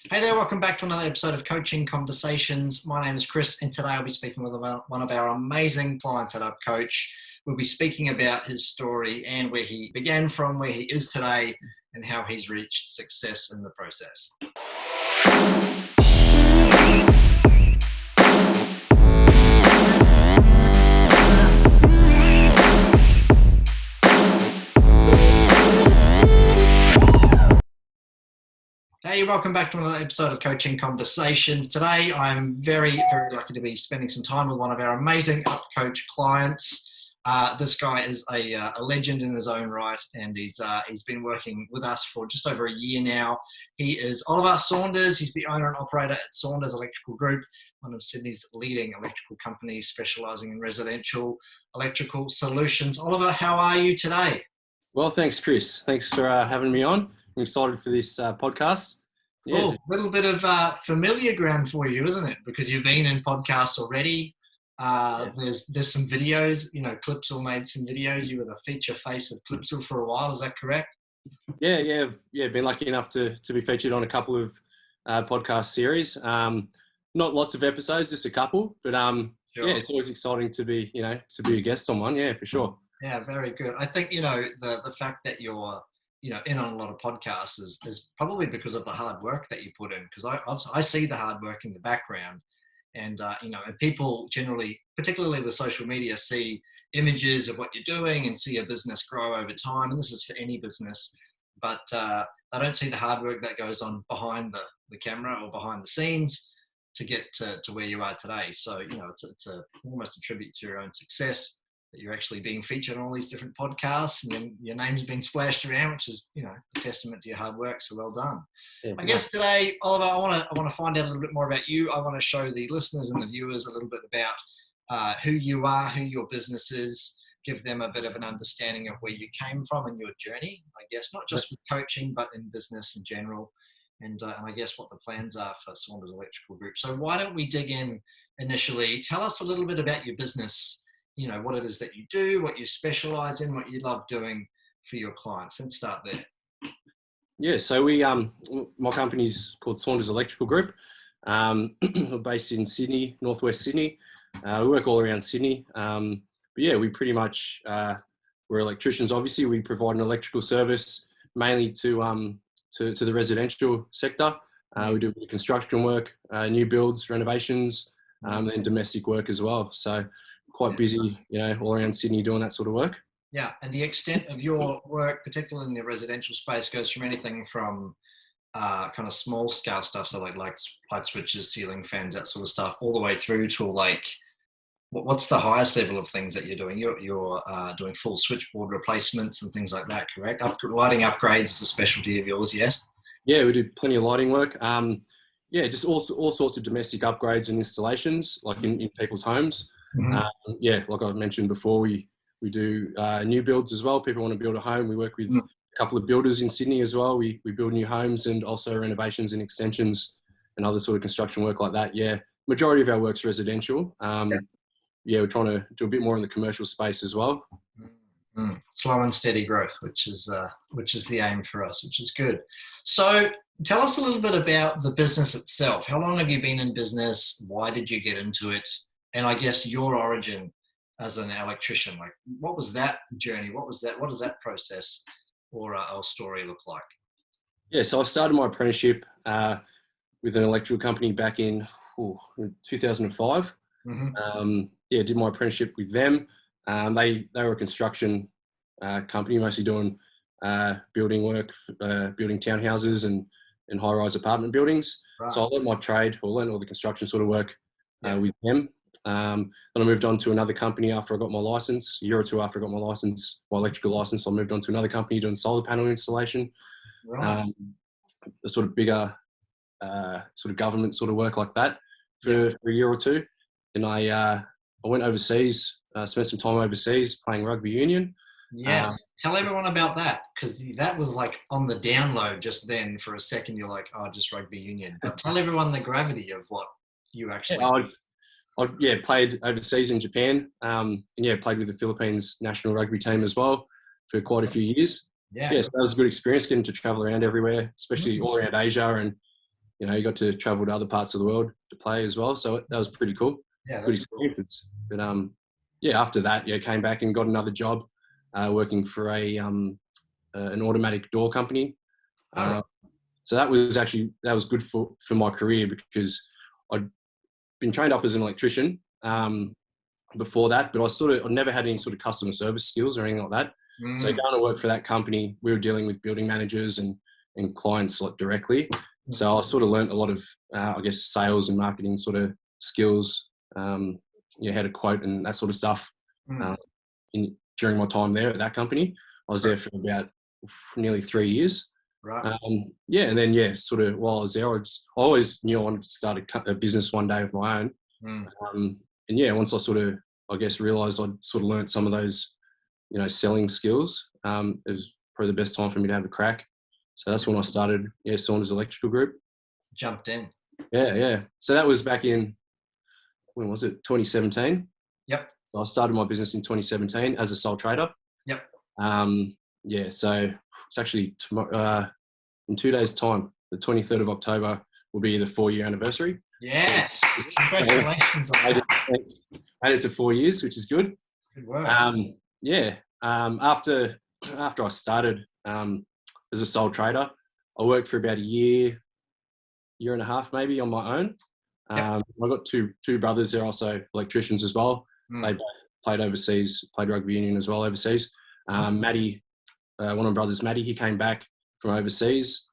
Hey there, welcome back to another episode of Coaching Conversations. My name is Chris, and today I'll be speaking with one of our amazing clients at Upcoach. We'll be speaking about his story and where he began from, where he is today, and how he's reached success in the process. Hey, welcome back to another episode of Coaching Conversations. Today, I'm very, very lucky to be spending some time with one of our amazing Upcoach clients. This guy is a legend in his own right, and he's been working with us for just over a year now. He is Oliver Saunders. He's the owner and operator at Saunders Electrical Group, one of Sydney's leading electrical companies specialising in residential electrical solutions. Oliver, how are you today? Well, thanks, Chris. Thanks for having me on. I'm excited for this podcast. Yeah, a little bit of familiar ground for you, isn't it? Because you've been in podcasts already. There's some videos, Clipsal made some videos. You were the feature face of Clipsal for a while. Is that correct? Yeah. Been lucky enough to be featured on a couple of podcast series. Not lots of episodes, just a couple. But Sure. Yeah, it's always exciting to be a guest on one. Yeah, for sure. Yeah, very good. I think the fact that you're in on a lot of podcasts is probably because of the hard work that you put in. Because I see the hard work in the background, and and people generally, particularly with social media, see images of what you're doing and see a business grow over time. And this is for any business, but they don't see the hard work that goes on behind the camera or behind the scenes to get to where you are today. So it's almost a tribute to your own success, that you're actually being featured on all these different podcasts, and then your name's been splashed around, which is, a testament to your hard work. So well done. Yeah, I guess today, Oliver, I want to find out a little bit more about you. I want to show the listeners and the viewers a little bit about who you are, who your business is, give them a bit of an understanding of where you came from and your journey, I guess, not just with coaching, but in business in general. And I guess what the plans are for Saunders Electrical Group. So why don't we dig in initially? Tell us a little bit about your business, what it is that you do, what you specialize in, what you love doing for your clients. Let's start there. Yeah, so we my company's called Saunders Electrical Group. We're based in Sydney, northwest Sydney. We work all around Sydney. But yeah, we pretty much we're electricians. Obviously, we provide an electrical service mainly to the residential sector. We do construction work, new builds, renovations, and domestic work as well. So quite busy, all around Sydney doing that sort of work. Yeah, and the extent of your work, particularly in the residential space, goes from anything from kind of small scale stuff, so like light switches, ceiling fans, that sort of stuff, all the way through to what's the highest level of things that you're doing? You're doing full switchboard replacements and things like that, correct? Lighting upgrades is a specialty of yours, yes? Yeah, we do plenty of lighting work. Just all sorts of domestic upgrades and installations, like in people's homes. Mm-hmm. Like I mentioned before, we do new builds as well. People want to build a home. We work with a couple of builders in Sydney as well. We build new homes and also renovations and extensions and other sort of construction work like that. Yeah, majority of our work's residential. We're trying to do a bit more in the commercial space as well. Slow and steady growth, which is the aim for us, which is good. So tell us a little bit about the business itself. How long have you been in business? Why did you get into it? And I guess your origin as an electrician, like what was that journey? What does that process or story look like? Yeah, so I started my apprenticeship with an electrical company back in 2005. Mm-hmm. Did my apprenticeship with them. They were a construction company, mostly doing building work, building townhouses and high-rise apartment buildings. Right. So I learned my trade, or learned all the construction sort of work with them. Then I moved on to another company after I got my license. A year or two after I got my electrical license, I moved on to another company doing solar panel installation. Right. The sort of bigger sort of government sort of work like that for a year or two. And I went overseas, spent some time overseas playing rugby union. Yes. Tell everyone about that, because that was like on the download just then. For a second, you're like, oh, just rugby union. But tell everyone the gravity of what you actually I played overseas in Japan. Played with the Philippines national rugby team as well for quite a few years. So that was a good experience, getting to travel around everywhere, especially all around Asia and you got to travel to other parts of the world to play as well. So that was pretty cool. Yeah, Good that's cool. experiences. But after that, came back and got another job working for an automatic door company. So that was good for my career, because I'd been trained up as an electrician before that, but I never had any sort of customer service skills or anything like that. So going to work for that company, we were dealing with building managers and clients like directly. So I sort of learned a lot of, sales and marketing sort of skills, how to quote and that sort of stuff. During my time there at that company, I was there for about nearly 3 years. Right. And then sort of while I was there, I always knew I wanted to start a business one day of my own. Once I sort of, realised I'd sort of learnt some of those, selling skills, it was probably the best time for me to have a crack. So that's when I started, Saunders Electrical Group. Jumped in. Yeah. So that was back in, when was it? 2017. Yep. So I started my business in 2017 as a sole trader. Yep. So it's actually tomorrow, in 2 days' time, the 23rd of October, will be the 4-year anniversary. Yes. Congratulations on that. Thanks. Made it to 4 years, which is good. Good work. After I started as a sole trader, I worked for about a year and a half maybe on my own. I've got two brothers. They're also electricians as well. They both played overseas, played rugby union as well overseas. Matty, one of my brothers, Matty, he came back from overseas.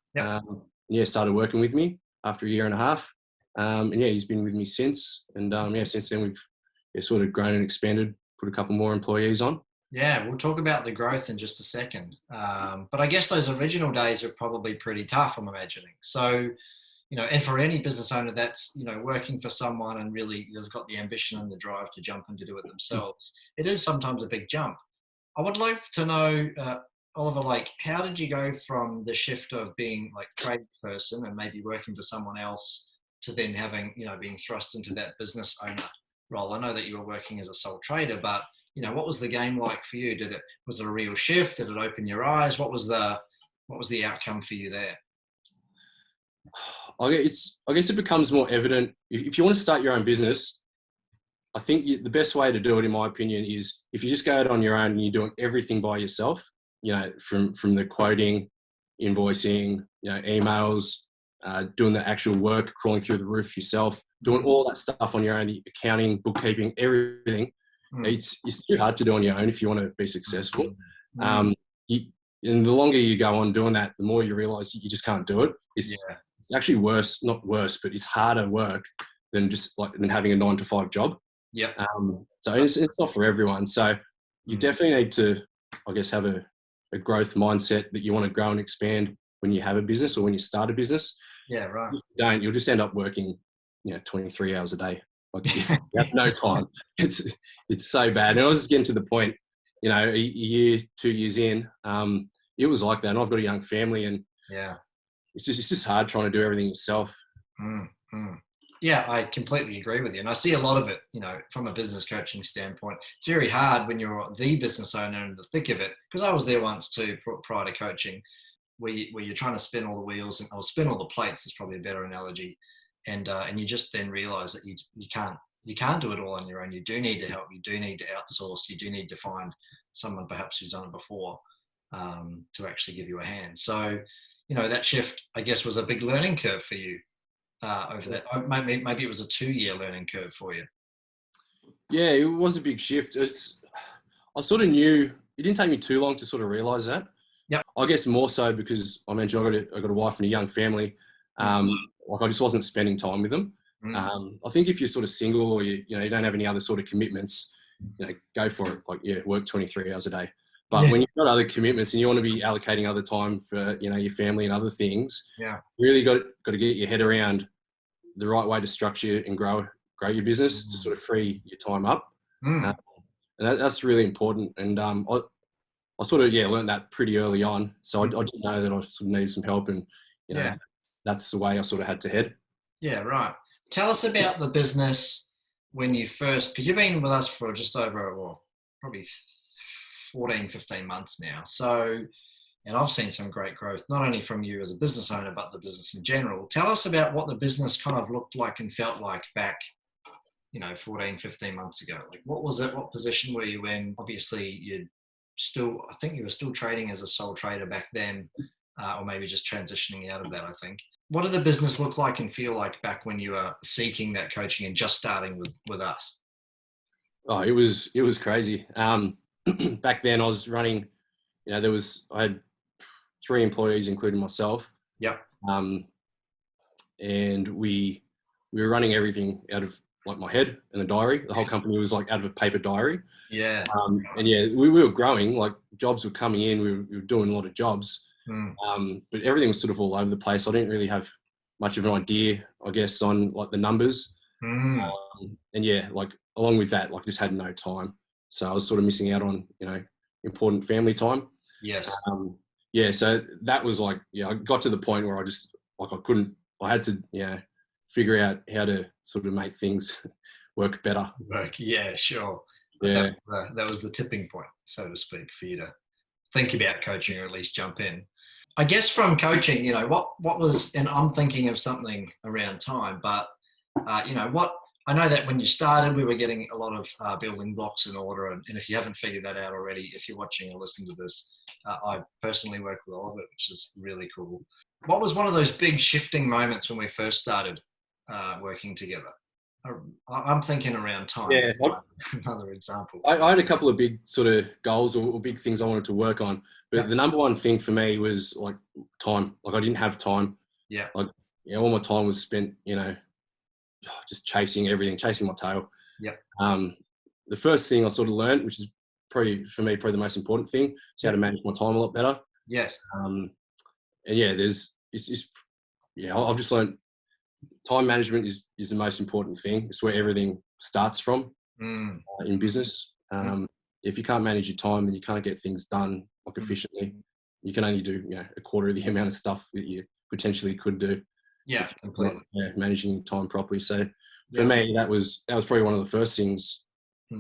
Started working with me after a year and a half. He's been with me since. And since then we've sort of grown and expanded, put a couple more employees on. Yeah, we'll talk about the growth in just a second. But I guess those original days are probably pretty tough, I'm imagining. So, and for any business owner that's, working for someone and really they've got the ambition and the drive to jump and to do it themselves, it is sometimes a big jump. I would like to know, Oliver, how did you go from the shift of being tradesperson and maybe working for someone else to then having, being thrust into that business owner role? I know that you were working as a sole trader, but what was the game like for you? Was it a real shift? Did it open your eyes? What was the outcome for you there? I guess it becomes more evident if you want to start your own business. I think the best way to do it, in my opinion, is if you just go out on your own and you're doing everything by yourself. From the quoting, invoicing, emails, doing the actual work, crawling through the roof yourself, doing all that stuff on your own, accounting, bookkeeping, everything. It's too hard to do on your own if you want to be successful. And the longer you go on doing that, the more you realise you just can't do it. It's actually not worse, but it's harder work than than having a 9-to-5 job. Yep. So it's not for everyone. So you definitely need to, have a growth mindset that you want to grow and expand when you have a business or when you start a business. Yeah, right. If you don't, you'll just end up working, 23 hours a day. You have no time. It's so bad. And I was just getting to the point, a year, 2 years in, it was like that. And I've got a young family, and it's just hard trying to do everything yourself. Yeah, I completely agree with you. And I see a lot of it, from a business coaching standpoint. It's very hard when you're the business owner in the thick of it, because I was there once too, prior to coaching, where you're trying to spin all the wheels or spin all the plates is probably a better analogy. And you just then realize that you can't do it all on your own. You do need to help. You do need to outsource. You do need to find someone perhaps who's done it before to actually give you a hand. So, that shift, I guess, was a big learning curve for you. Over that, maybe it was a 2-year learning curve for you. Yeah, it was a big shift. I sort of knew it didn't take me too long to sort of realise that. Yeah, I guess more so because I mentioned I got a wife and a young family. I just wasn't spending time with them. I think if you're sort of single or you don't have any other sort of commitments, go for it. Work 23 hours a day. But when you've got other commitments and you want to be allocating other time for, your family and other things, you really got to get your head around the right way to structure and grow your business to sort of free your time up. And that's really important. And I sort of, learned that pretty early on. So I didn't know that I sort of needed some help, and, that's the way I sort of had to head. Yeah, right. Tell us about the business when you first, because you've been with us for just over, probably 14, 15 months now. So, and I've seen some great growth, not only from you as a business owner, but the business in general. Tell us about what the business kind of looked like and felt like back, 14, 15 months ago. Like, what was it? What position were you in? Obviously, I think you were still trading as a sole trader back then, or maybe just transitioning out of that, I think. What did the business look like and feel like back when you were seeking that coaching and just starting with us? Oh, it was crazy. Back then I was running, I had 3 employees, including myself. Yep. And we were running everything out of like my head and a diary. The whole company was like out of a paper diary. Yeah. And yeah, we were growing, like jobs were coming in, we were doing a lot of jobs. But everything was sort of all over the place. I didn't really have much of an idea, I guess, on like the numbers. And yeah, like along with that, like just had no time. So I was sort of missing out on, important family time. Yes. Yeah, so that was like, I got to the point where I just, like I had to, figure out how to sort of make things work better. Yeah, sure. Yeah. That was the tipping point, so to speak, for you to think about coaching or at least jump in. I guess from coaching, what was, and I'm thinking of something around time, but, what, I know that when you started, we were getting a lot of building blocks in order. And if you haven't figured that out already, if you're watching or listening to this, I personally work with Oliver, which is really cool. What was one of those big shifting moments when we first started working together? I'm thinking around time. Yeah. Another example. I had a couple of big sort of goals or big things I wanted to work on. But the number one thing for me was like time. Like I didn't have time. Yeah. Like, all my time was spent, just chasing everything, chasing my tail. Yep. The first thing I sort of learned, which is probably the most important thing, is how to manage my time a lot better. Yes. And yeah, I've just learned time management is the most important thing. It's where everything starts from in business. If you can't manage your time, then you can't get things done like efficiently. You can only do a quarter of the amount of stuff that you potentially could do. Yeah, completely. Managing your time properly. So for me, that was probably one of the first things I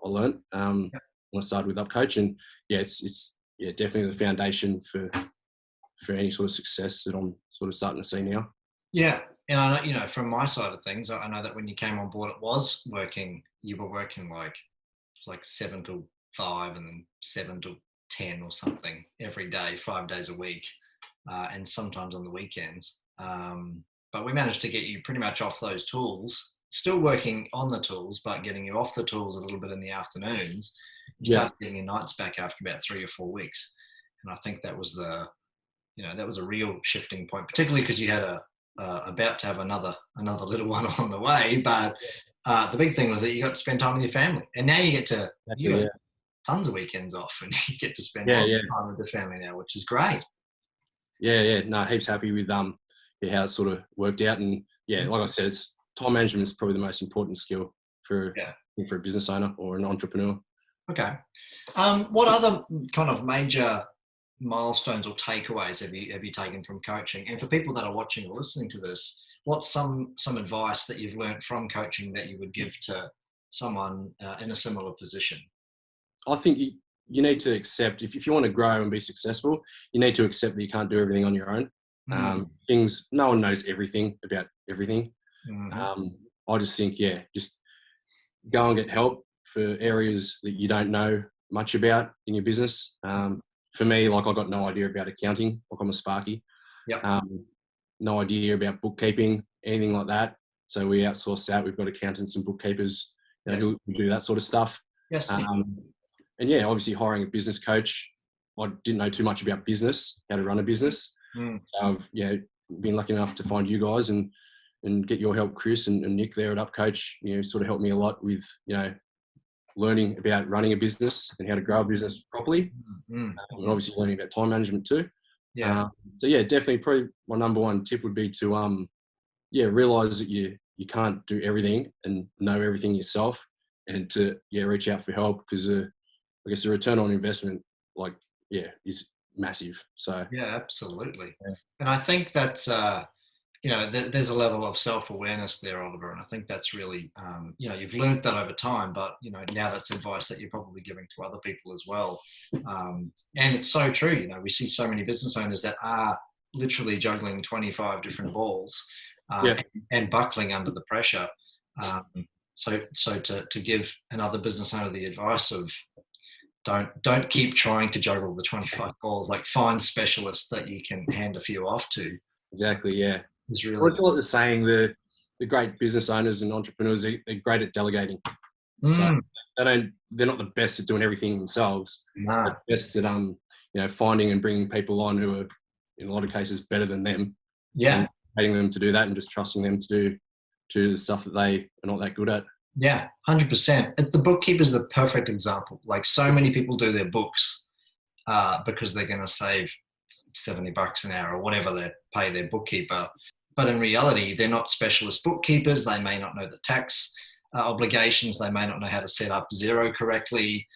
learned when I started with Upcoach, and it's definitely the foundation for any sort of success that I'm sort of starting to see now. Yeah, and I know, from my side of things, I know that when you came on board, you were working like 7 till 5 and then 7 till 10 or something every day, 5 days a week, and sometimes on the weekends. But we managed to get you pretty much off those tools, still working on the tools, but getting you off the tools a little bit in the afternoons. You started getting your nights back after about 3 or 4 weeks. And I think that was that was a real shifting point, particularly because you had about to have another little one on the way. But the big thing was that you got to spend time with your family. And now you get to, tons of weekends off and you get to spend time with the family now, which is great. Yeah. No, heaps happy with how it sort of worked out. And like I said, time management is probably the most important skill for a business owner or an entrepreneur. Okay. What other kind of major milestones or takeaways have you taken from coaching? And for people that are watching or listening to this, what's some advice that you've learned from coaching that you would give to someone in a similar position? I think you need to accept, if you want to grow and be successful, you need to accept that you can't do everything on your own. No one knows everything about everything. I just think, just go and get help for areas that you don't know much about in your business. For me, like I got no idea about accounting, like I'm a Sparky. No idea about bookkeeping, anything like that. So we outsource that. We've got accountants and bookkeepers who do that sort of stuff. Yes. And obviously hiring a business coach. I didn't know too much about business, how to run a business. I've been lucky enough to find you guys and get your help, Chris and Nick there at Upcoach. Sort of helped me a lot with learning about running a business and how to grow a business properly. And obviously learning about time management too. Definitely probably my number one tip would be to realize that you can't do everything and know everything yourself, and to reach out for help, because I guess the return on investment is massive. So absolutely. And I think that's there's a level of self-awareness there, Oliver, and I think that's really, you've learned that over time, but, now that's advice that you're probably giving to other people as well. And it's so true. We see so many business owners that are literally juggling 25 different balls, Yeah, and buckling under the pressure. So to give another business owner the advice of don't keep trying to juggle the 25 balls, like find specialists that you can hand a few off to, exactly. Yeah. is Well, really it's like the saying, the great business owners and entrepreneurs are great at delegating. So Mm, they're not the best at doing everything themselves. nah, They're best at finding and bringing people on who are in a lot of cases better than them, yeah. and getting them to do that and just trusting them to do the stuff that they are not that good at. Yeah, 100%. The bookkeeper is the perfect example. Like, so many people do their books because they're going to save $70 an hour or whatever they pay their bookkeeper. But in reality, they're not specialist bookkeepers. They may not know the tax obligations. They may not know how to set up Xero correctly.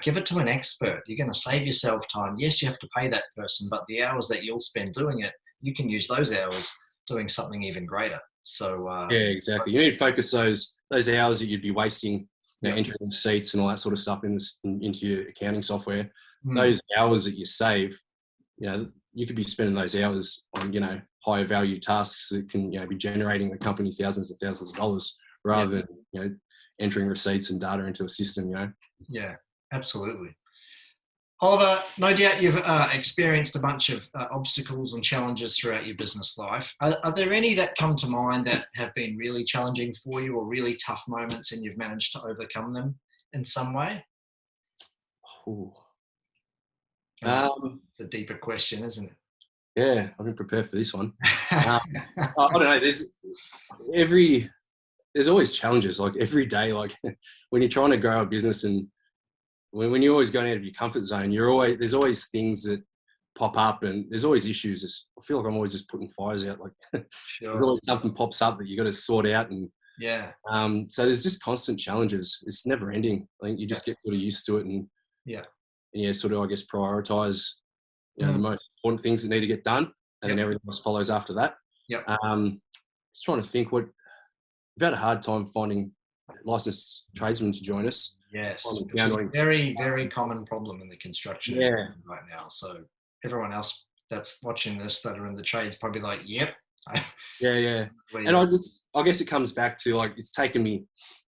Give it to an expert. You're going to save yourself time. Yes, you have to pay that person, but the hours that you'll spend doing it, you can use those hours doing something even greater. So Yeah, exactly. You need to focus those hours that you'd be wasting, yeah. entering receipts and all that sort of stuff into your accounting software. Mm. Those hours that you save, you could be spending those hours on, higher value tasks that can, be generating the company thousands and thousands of dollars rather than, entering receipts and data into a system, Yeah, absolutely. Oliver, no doubt you've experienced a bunch of obstacles and challenges throughout your business life. Are there any that come to mind that have been really challenging for you, or really tough moments and you've managed to overcome them in some way? Ooh. I know Um, it's a deeper question, isn't yeah, I've been prepared for this one. it? I don't know. There's always challenges. Like every day, like when you're trying to grow a business and when you're always going out of your comfort zone, there's always things that pop up and there's always issues. I feel like I'm always just putting fires out. Like there's Sure. always something pops up that you got to sort out, and Yeah. so there's just constant challenges. It's never ending. I think you Yeah. just get sort of used to it, and Yeah. sort of, I guess, prioritize the Mm. most important things that need to get done, and Yep. then everything else follows after that. Yep. Just trying to think we've had a hard time finding licensed tradesmen to join us. Yes. Finding Which is a founding- very, very common problem in the construction Yeah. industry right now. So everyone else that's watching this that are in the trades probably like, yep. Yeah. And I guess it comes back to, like, it's taken me,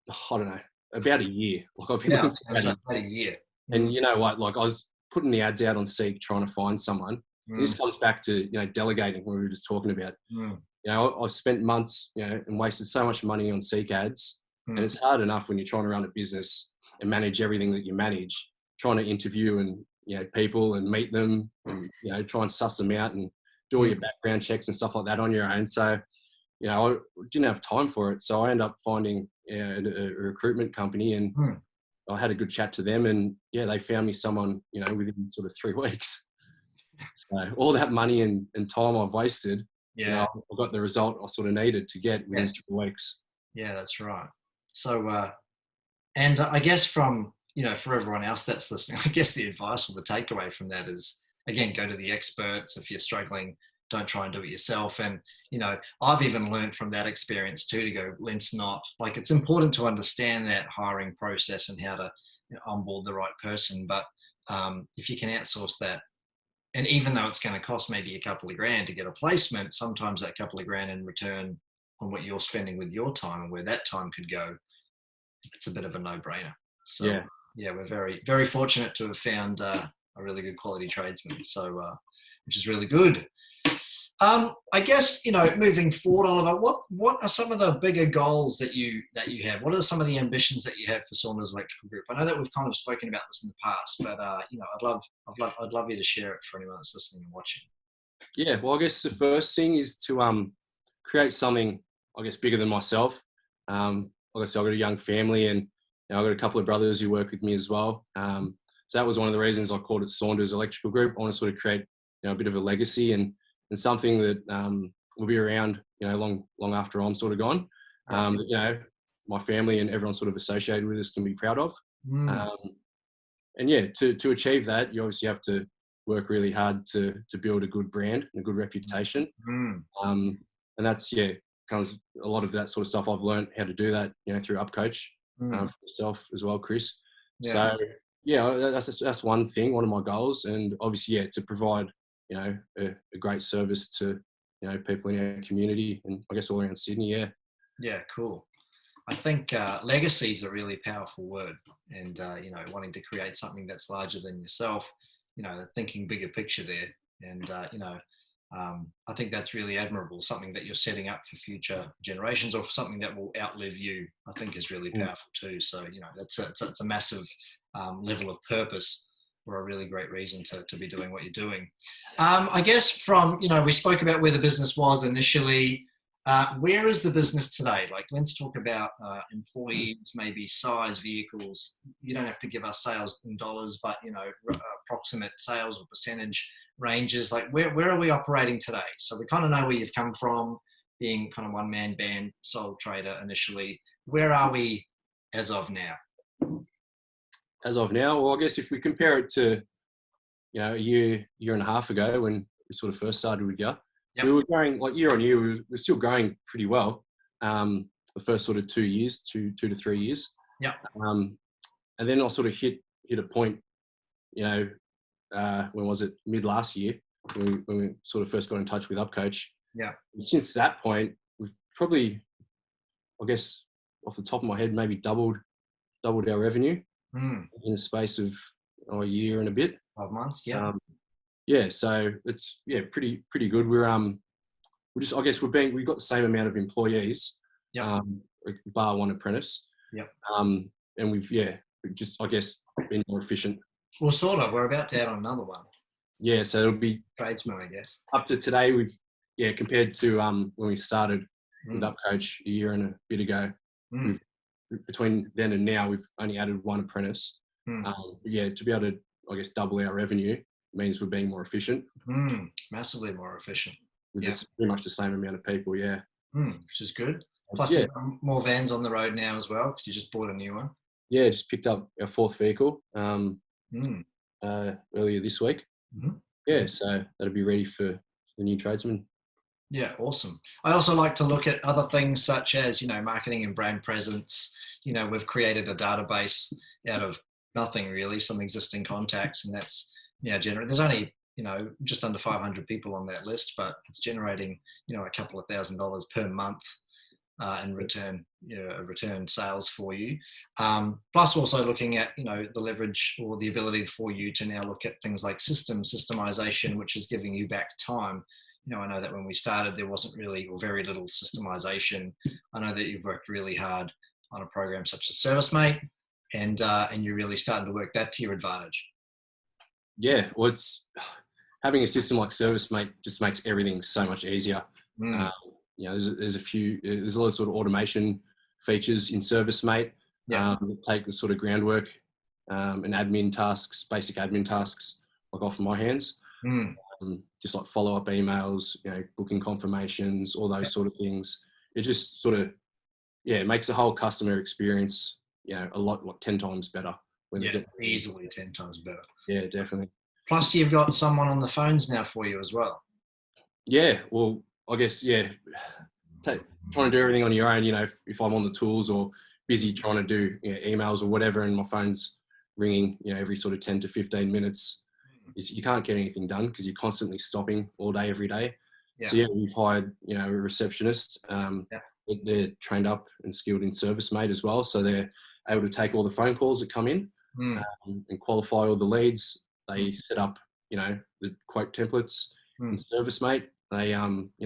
I don't know, about a year. Like I've been looking for about a year. and you know what, like I was putting the ads out on Seek trying to find someone. And this comes back to, delegating, what we were just talking about. Mm. I've spent months, and wasted so much money on Seek ads. And it's hard enough when you're trying to run a business and manage everything that you manage, trying to interview and, people and meet them and, try and suss them out and do all your background checks and stuff like that on your own. So, I didn't have time for it. So I ended up finding a recruitment company, and I had a good chat to them, and they found me someone, within sort of 3 weeks. So all that money and time I've wasted, I got the result I sort of needed to get within 3 weeks. Yeah, that's right. So, and I guess from, for everyone else that's listening, I guess the advice or the takeaway from that is, again, go to the experts. If you're struggling, don't try and do it yourself. And, I've even learned from that experience too, to go, let's not, like, it's important to understand that hiring process and how to onboard the right person. But if you can outsource that, and even though it's going to cost maybe a couple of grand to get a placement, sometimes that couple of grand in return on what you're spending with your time and where that time could go, it's a bit of a no-brainer. So we're very, very fortunate to have found a really good quality tradesman. So, which is really good. I guess, moving forward, Oliver, what are some of the bigger goals that you have? What are some of the ambitions that you have for Saunders Electrical Group? I know that we've kind of spoken about this in the past, but I'd love you to share it for anyone that's listening and watching. Yeah, well, I guess the first thing is to create something, I guess, bigger than myself. Like I said, I've got a young family, and I've got a couple of brothers who work with me as well. So that was one of the reasons I called it Saunders Electrical Group. I want to sort of create, a bit of a legacy and something that will be around, long after I'm sort of gone. My family and everyone sort of associated with us can be proud of. And to achieve that, you obviously have to work really hard to build a good brand and a good reputation. and that's comes a lot of that sort of stuff. I've learned how to do that, through Upcoach, for myself as well, Chris. Yeah. So that's one thing, one of my goals, and obviously to provide a great service to people in our community, and I guess all around Sydney. Yeah, cool. I think legacy is a really powerful word, and wanting to create something that's larger than yourself, thinking bigger picture there, and I think that's really admirable. Something that you're setting up for future generations, or for something that will outlive you, I think is really powerful too. So that's a massive level of purpose, or a really great reason to be doing what you're doing. I guess from we spoke about where the business was initially. Where is the business today? Like, let's talk about employees, maybe size, vehicles. You don't have to give us sales in dollars, but approximate sales or percentage ranges. Like, where are we operating today? So we kind of know where you've come from, being kind of one-man band, sole trader initially. Where are we as of now? As of now, well, I guess if we compare it to a year and a half ago when we sort of first started with you. Yep. We were growing, like, year on year, we were still growing pretty well. The first sort of 2 years, 2 to 3 years. Yeah. And then I sort of hit a point, when was it? Mid last year, when we sort of first got in touch with Upcoach. Yeah. And since that point, we've probably, I guess, off the top of my head, maybe doubled our revenue in the space of a year and a bit. 12 months. Yeah. So it's pretty good. We're just, I guess we've got the same amount of employees, bar one apprentice. Yep. And we've just, I guess, been more efficient. Well, sort of. We're about to add on another one. Yeah, so it'll be tradesman, I guess. Up to today, we've compared to when we started with Upcoach a year and a bit ago. Between then and now, we've only added one apprentice. To be able to, I guess, double our revenue means we're being more efficient. Massively more efficient. With pretty much the same amount of people, which is good. Plus, you've got more vans on the road now as well, because you just bought a new one. Yeah, just picked up our fourth vehicle earlier this week. So that'll be ready for the new tradesman. Yeah, awesome. I also like to look at other things such as, marketing and brand presence. We've created a database out of nothing really, some existing contacts, and that's there's only just under 500 people on that list, but it's generating a couple of $1,000s per month in return sales for you. Plus also looking at the leverage or the ability for you to now look at things like systemization, which is giving you back time. I know that when we started there wasn't really or very little systemization. I know that you've worked really hard on a program such as ServiceMate, and you're really starting to work that to your advantage. Yeah, well, it's having a system like ServiceMate just makes everything so much easier. There's a lot of sort of automation features in ServiceMate that take the sort of groundwork and basic admin tasks, like off my hands. Just like follow-up emails, booking confirmations, all those sort of things. It just sort of makes the whole customer experience a lot, like 10 times better. Easily 10 times better. Yeah, definitely. Plus, you've got someone on the phones now for you as well. Yeah, well, I guess, trying to do everything on your own, if I'm on the tools or busy trying to do emails or whatever, and my phone's ringing, every sort of 10 to 15 minutes, you can't get anything done because you're constantly stopping all day, every day. Yeah. So, we've hired, a receptionist. They're trained up and skilled in ServiceMate as well. So they're able to take all the phone calls that come in and qualify all the leads. They set up, the quote templates in ServiceMate. They,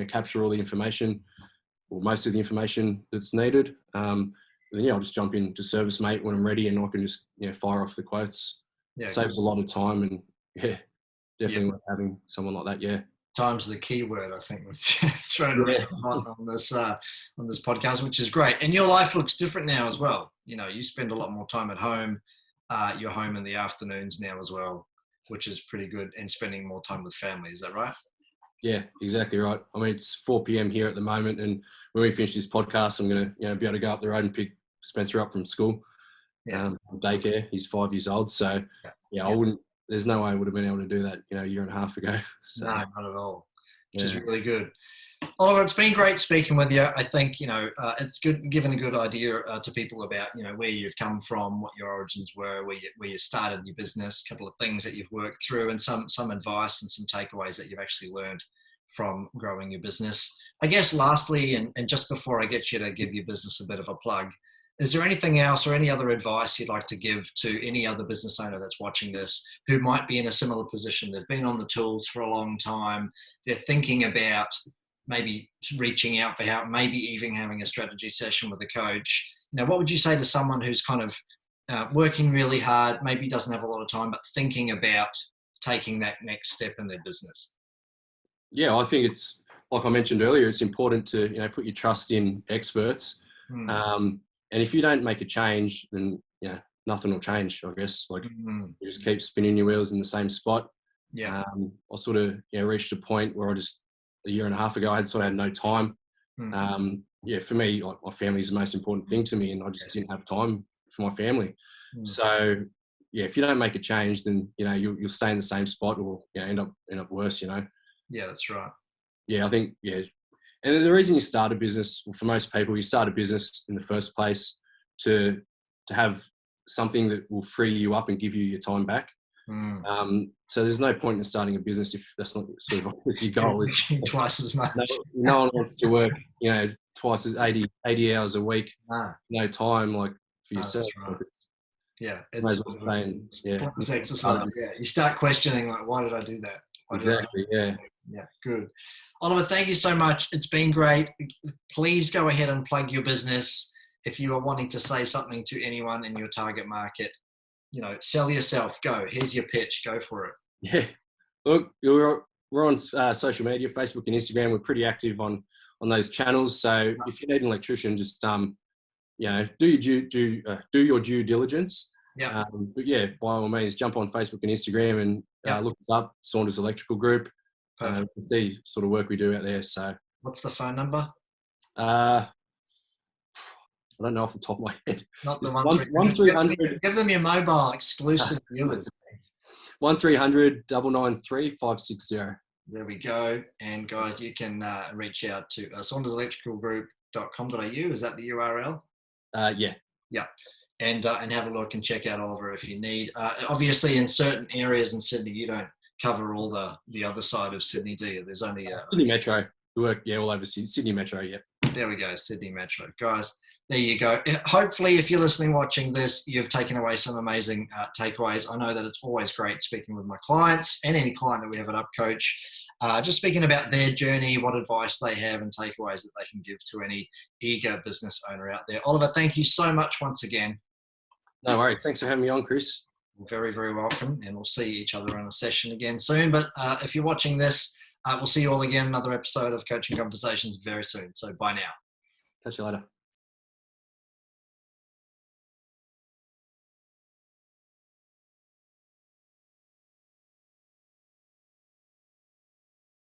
capture all the information, or most of the information that's needed. And then, I'll just jump into ServiceMate when I'm ready, and I can just, fire off the quotes. It saves a lot of time, and definitely worth having someone like that. Time's the key word, I think, we've thrown around on this podcast, which is great. And your life looks different now as well. You spend a lot more time at home. You're home in the afternoons now as well, which is pretty good, and spending more time with family. Is that right? Yeah, exactly right. I mean, it's 4 p.m. here at the moment, and when we finish this podcast, I'm going to, be able to go up the road and pick Spencer up from school, daycare. He's 5 years old, so I wouldn't. There's no way I would have been able to do that, a year and a half ago. So, no, not at all, which is really good. Oliver, it's been great speaking with you. I think, it's good giving a good idea to people about, where you've come from, what your origins were, where you started your business, a couple of things that you've worked through, and some advice and some takeaways that you've actually learned from growing your business. I guess lastly, and just before I get you to give your business a bit of a plug, is there anything else or any other advice you'd like to give to any other business owner that's watching this who might be in a similar position? They've been on the tools for a long time. They're thinking about maybe reaching out for help, maybe even having a strategy session with a coach. What would you say to someone who's kind of working really hard, maybe doesn't have a lot of time, but thinking about taking that next step in their business? Yeah, I think it's, like I mentioned earlier, it's important to, put your trust in experts. And if you don't make a change, then, nothing will change, I guess. Like, you just keep spinning your wheels in the same spot. Yeah. I sort of, reached a point where a year and a half ago, I had no time. For me, like, my family is the most important thing to me, and I just didn't have time for my family. So, if you don't make a change, then, you'll stay in the same spot, or end up worse, Yeah, that's right. Yeah, I think, and the reason you start a business, well, for most people, you start a business in the first place to have something that will free you up and give you your time back. So there's no point in starting a business if that's not sort of your goal. Twice as much. No one wants to work, twice as 80 hours a week. No time, like, for yourself. Right. Yeah, it's exercise. Yeah, you start questioning, like, why did I do that? Exactly. Yeah, good. Oliver, thank you so much. It's been great. Please go ahead and plug your business. If you are wanting to say something to anyone in your target market, sell yourself. Go. Here's your pitch. Go for it. Yeah. Look, we're on social media, Facebook and Instagram. We're pretty active on those channels. So if you need an electrician, just do your due diligence. Yeah. But by all means, jump on Facebook and Instagram and look us up, Saunders Electrical Group. See sort of work we do out there. So what's the phone number? I don't know off the top of my head. Not the 1-300. Give them your mobile, exclusive viewers. 1300 993 560. There we go. And guys, you can reach out to saunderselectricalgroup.com.au. Is that the URL? Yeah. And have a look and check out Oliver if you need. Obviously, in certain areas in Sydney, you don't cover all the other side of Sydney, do you? There's only Sydney Metro. We work all over Sydney Metro. Yeah. There we go, Sydney Metro, guys. There you go. Hopefully, if you're listening, watching this, you've taken away some amazing takeaways. I know that it's always great speaking with my clients and any client that we have at Upcoach, just speaking about their journey, what advice they have, and takeaways that they can give to any eager business owner out there. Oliver, thank you so much once again. No worries. Thanks for having me on, Chris. Very, very welcome. And we'll see each other in a session again soon. But if you're watching this, we'll see you all again, another episode of Coaching Conversations very soon. So bye now. Catch you later.